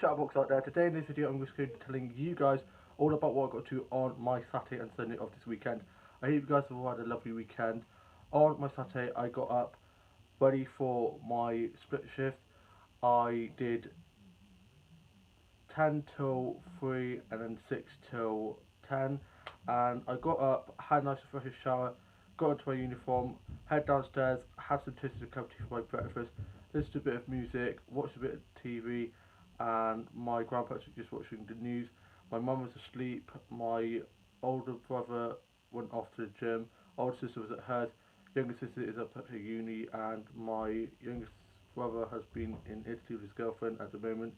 chatterbox out there. Today in this video I'm just going to be telling you guys all about what I got to on my Saturday and Sunday of this weekend. I hope you guys have all had a lovely weekend. On my Saturday I got up ready for my split shift. I did 10 till 3 and then 6 till 10, and I got up, had a nice refreshing shower, got into my uniform, head downstairs, had some toasted and cup of tea for my breakfast, listened to a bit of music, watched a bit of TV, and my grandparents were just watching the news. My mum was asleep, my older brother went off to the gym, older sister was at hers, younger sister is up at her uni, and my youngest brother has been in Italy with his girlfriend at the moment,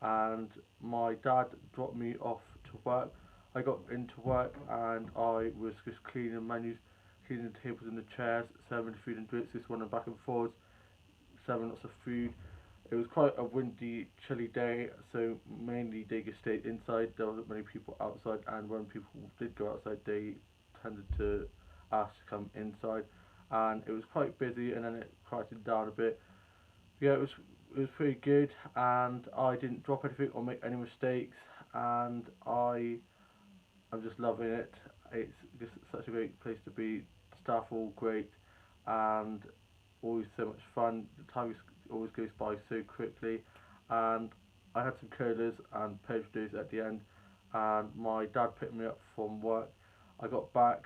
and my dad dropped me off to work. I got into work and I was just cleaning menus, cleaning the tables and the chairs, serving the food and drinks, just running back and forth, serving lots of food. It was quite a windy, chilly day, so mainly they just stayed inside. There wasn't many people outside, and when people did go outside, they tended to ask to come inside. And it was quite busy, and then it quieted down a bit. Yeah, it was pretty good, and I didn't drop anything or make any mistakes, and I'm just loving it. It's just such a great place to be. Staff are all great, and always so much fun. The time always goes by so quickly, and I had some colas and poached days at the end, and my dad picked me up from work. I got back,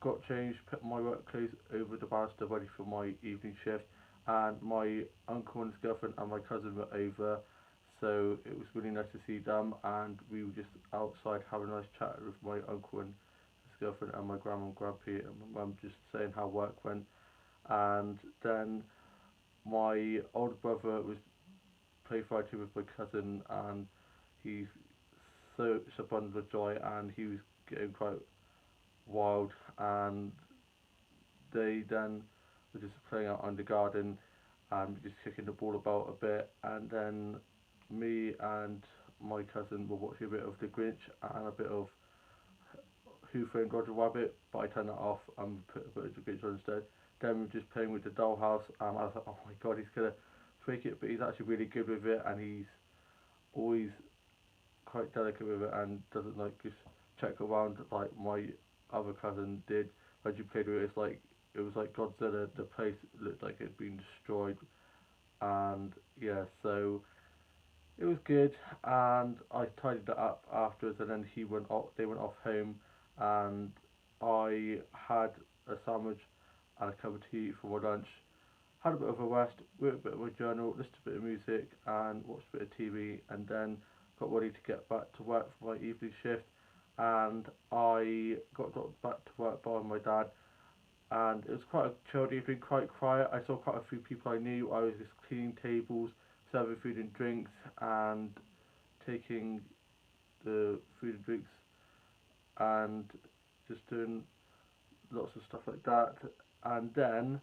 got changed, put my work clothes over the banister ready for my evening shift, and my uncle and his girlfriend and my cousin were over, so it was really nice to see them, and we were just outside having a nice chat with my uncle and his girlfriend and my grandma and grandpa and my mum, just saying how work went. And then my older brother was play fighting with my cousin, and he's so abundant with joy, and he was getting quite wild, and they then were just playing out in the garden and just kicking the ball about a bit, and then me and my cousin were watching a bit of The Grinch and a bit of Who Framed Roger Rabbit, but I turned that off and put a bit of The Grinch on instead. Then we were just playing with the dollhouse, and I was like, oh my god, he's gonna break it, but he's actually really good with it, and he's always quite delicate with it and doesn't like just check around like my other cousin did. When you played with it, it was like Godzilla. The place looked like it had been destroyed, and yeah, so it was good. And I tidied it up afterwards, and then he went off. They went off home, and I had a sandwich and a cup of tea for my lunch. Had a bit of a rest, wrote a bit of a journal, listened to a bit of music, and watched a bit of TV, and then got ready to get back to work for my evening shift. And I got back to work by my dad, and it was quite a chilled evening, quite quiet. I saw quite a few people I knew. I was just cleaning tables, serving food and drinks, and taking the food and drinks, and just doing lots of stuff like that. And then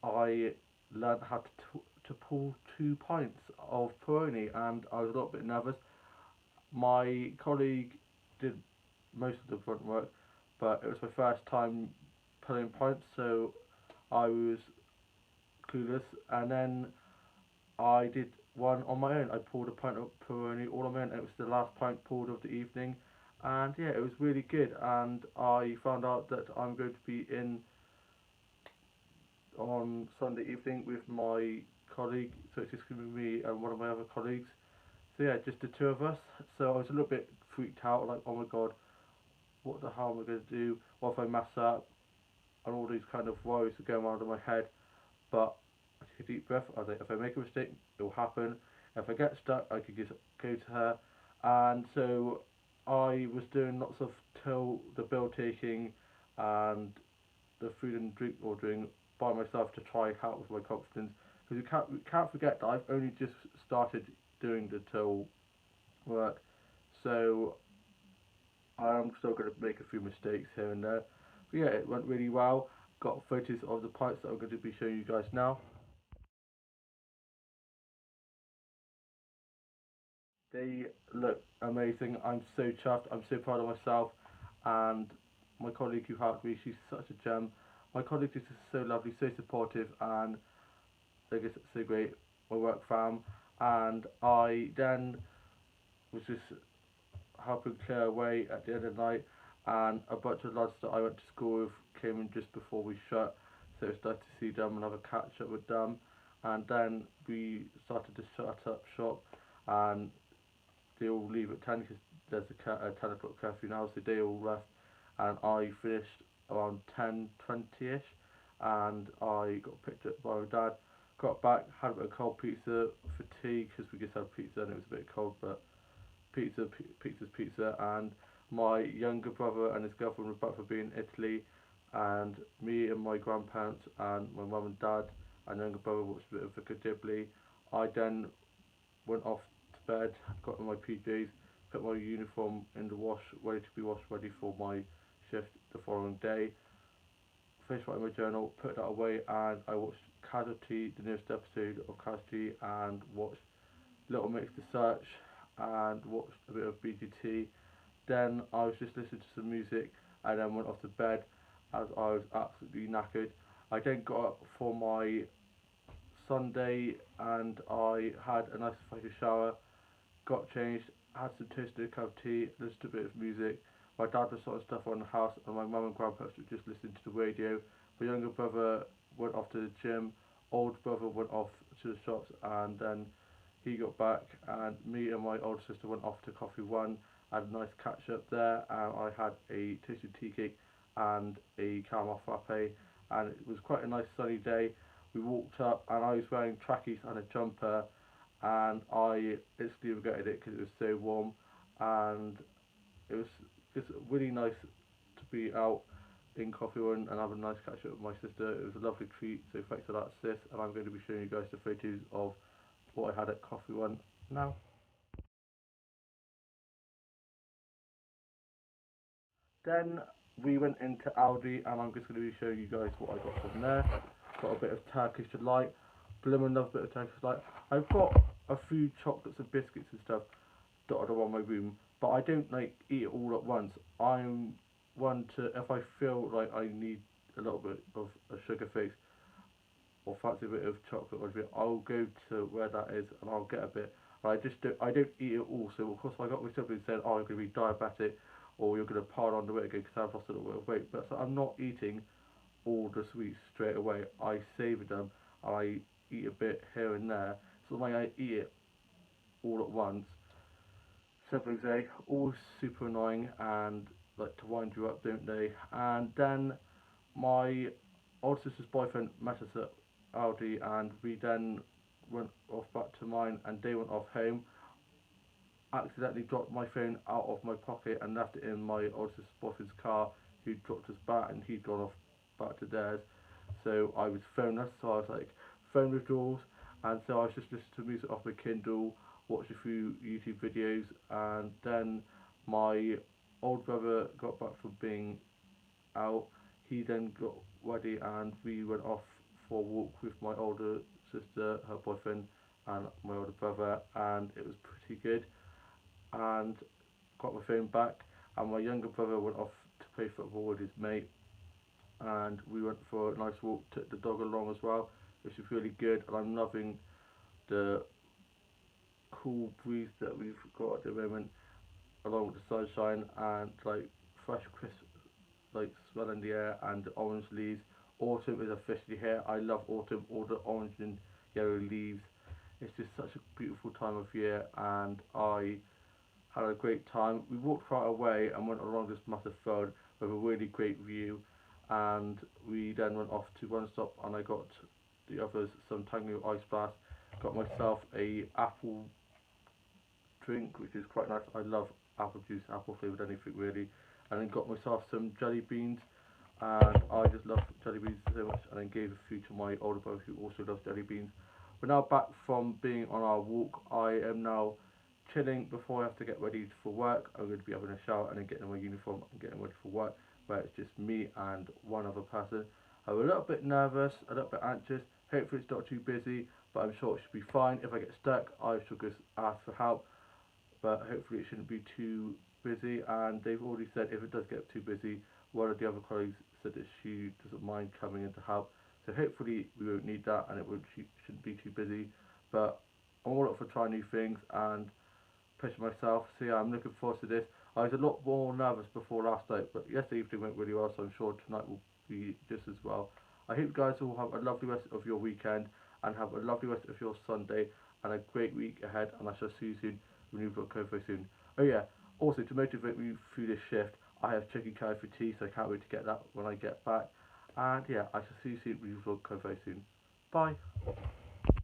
I learned how to pull 2 pints of Peroni, and I was a little bit nervous. My colleague did most of the front work, but it was my first time pulling pints, so I was clueless. And then I did one on my own. I poured a pint of Peroni all on my own. It was the last pint poured of the evening, and yeah, it was really good. And I found out that I'm going to be in on Sunday evening with my colleague, so it's just going to be me and one of my other colleagues. So yeah, just the two of us. So I was a little bit freaked out, like, oh my god, what the hell am I going to do? What if I mess up? And all these kind of worries were going around in my head. But I took a deep breath. I was like, if I make a mistake, it will happen. If I get stuck, I could just go to her. And so I was doing lots of till the bill taking and the food and drink ordering by myself to try out with my confidence. Because you can't forget that I've only just started doing the till work, so I am still going to make a few mistakes here and there. But yeah, it went really well. Got photos of the pints that I'm going to be showing you guys now. They look amazing. I'm so chuffed. I'm so proud of myself, and my colleague who helped me, she's such a gem. My colleague is just so lovely, so supportive, and they're just so great. My work fam, and I then was just helping clear away at the end of the night, and a bunch of lads that I went to school with came in just before we shut, so it was nice to see them and have a catch up with them. And then we started to shut up shop, and they all leave at 10 because there's a 10 o'clock curfew now, so they all left, and I finished around 10:20ish, and I got picked up by my dad. Got back, had a bit of cold pizza for tea because we just had pizza and it was a bit cold, but pizza's pizza. And my younger brother and his girlfriend were back for being in Italy, and me and my grandparents and my mum and dad and younger brother watched a bit of Vicar Dibley. I then went off to bed, got in my PJs, put my uniform in the wash, ready to be washed, ready for my shift the following day. Finished writing my journal, put that away, and I watched Casualty, the newest episode of Casualty, and watched Little Mix the Search, and watched a bit of BGT. Then I was just listening to some music, and then went off to bed as I was absolutely knackered. I then got up for my Sunday, and I had a nice fresh shower, got changed, had some toasted cup of tea, listened to a bit of music. My dad was sorting stuff on the house, and my mum and grandpa were just listening to the radio. My younger brother went off to the gym, old brother went off to the shops, and then he got back, and me and my older sister went off to Coffee One, had a nice catch up there, and I had a toasted tea cake and a caramel frappe, and it was quite a nice sunny day. We walked up, and I was wearing trackies and a jumper, and I instantly regretted it because it was so warm, and it was just really nice to be out in Coffee Run and have a nice catch up with my sister. It was a lovely treat, so thanks for that, sis. And I'm going to be showing you guys the photos of what I had at Coffee Run now. Then we went into Aldi, and I'm just going to be showing you guys what I got from there. Got a bit of Turkish delight, blooming love a bit of Turkish delight. I've got a few chocolates and biscuits and stuff dotted around my room, but I don't like eat it all at once. I'm one to, if I feel like I need a little bit of a sugar fix or fancy a bit of chocolate or anything, I'll go to where that is and I'll get a bit. I don't eat it all. So of course I got my siblings saying, "Oh, you're going to be diabetic, or you're going to pile on the weight again because I've lost a little bit of weight." But so I'm not eating all the sweets straight away. I savour them. I eat a bit here and there. So when I eat it all at once, siblings, always super annoying and like to wind you up, don't they? And then my old sister's boyfriend met us at Aldi, and we then went off back to mine, and they went off home. Accidentally dropped my phone out of my pocket and left it in my old sister's boyfriend's car, who dropped us back, and he'd gone off back to theirs. So I was phoneless, so I was like phone withdrawals, and so I was just listening to music off my Kindle, watched a few YouTube videos, and then my old brother got back from being out. He then got ready, and we went off for a walk with my older sister, her boyfriend, and my older brother, and it was pretty good. And got my phone back, and my younger brother went off to play football with his mate, and we went for a nice walk, took the dog along as well, which is really good, and I'm loving the cool breeze that we've got at the moment, along with the sunshine and like fresh crisp like smell in the air and the orange leaves. Autumn is officially here. I love autumn, all the orange and yellow leaves. It's just such a beautiful time of year, and I had a great time. We walked far away and went along this massive road with a really great view, and we then went off to one stop, and I got the others some Tango Ice Blast. Got myself a apple drink, which is quite nice. I love apple juice, apple flavoured anything really. And then got myself some jelly beans, and I just love jelly beans so much. And then gave a few to my older brother, who also loves jelly beans. We're now back from being on our walk. I am now chilling before I have to get ready for work. I'm going to be having a shower and then getting my uniform and getting ready for work, where it's just me and one other person. I'm a little bit nervous, a little bit anxious. Hopefully it's not too busy, but I'm sure it should be fine. If I get stuck, I shall just ask for help, but hopefully it shouldn't be too busy. And they've already said if it does get too busy, one of the other colleagues said that she doesn't mind coming in to help. So hopefully we won't need that, and it shouldn't be too busy. But I'm all up for trying new things and pushing myself. So yeah, I'm looking forward to this. I was a lot more nervous before last night, but yesterday evening went really well, so I'm sure tonight will be just as well. I hope you guys all have a lovely rest of your weekend and have a lovely rest of your Sunday and a great week ahead, and I shall see you soon when you've got COVID very soon. Oh yeah, also to motivate me through this shift, I have chicken curry for tea, so I can't wait to get that when I get back. And yeah, I shall see you soon when you've got COVID very soon. Bye.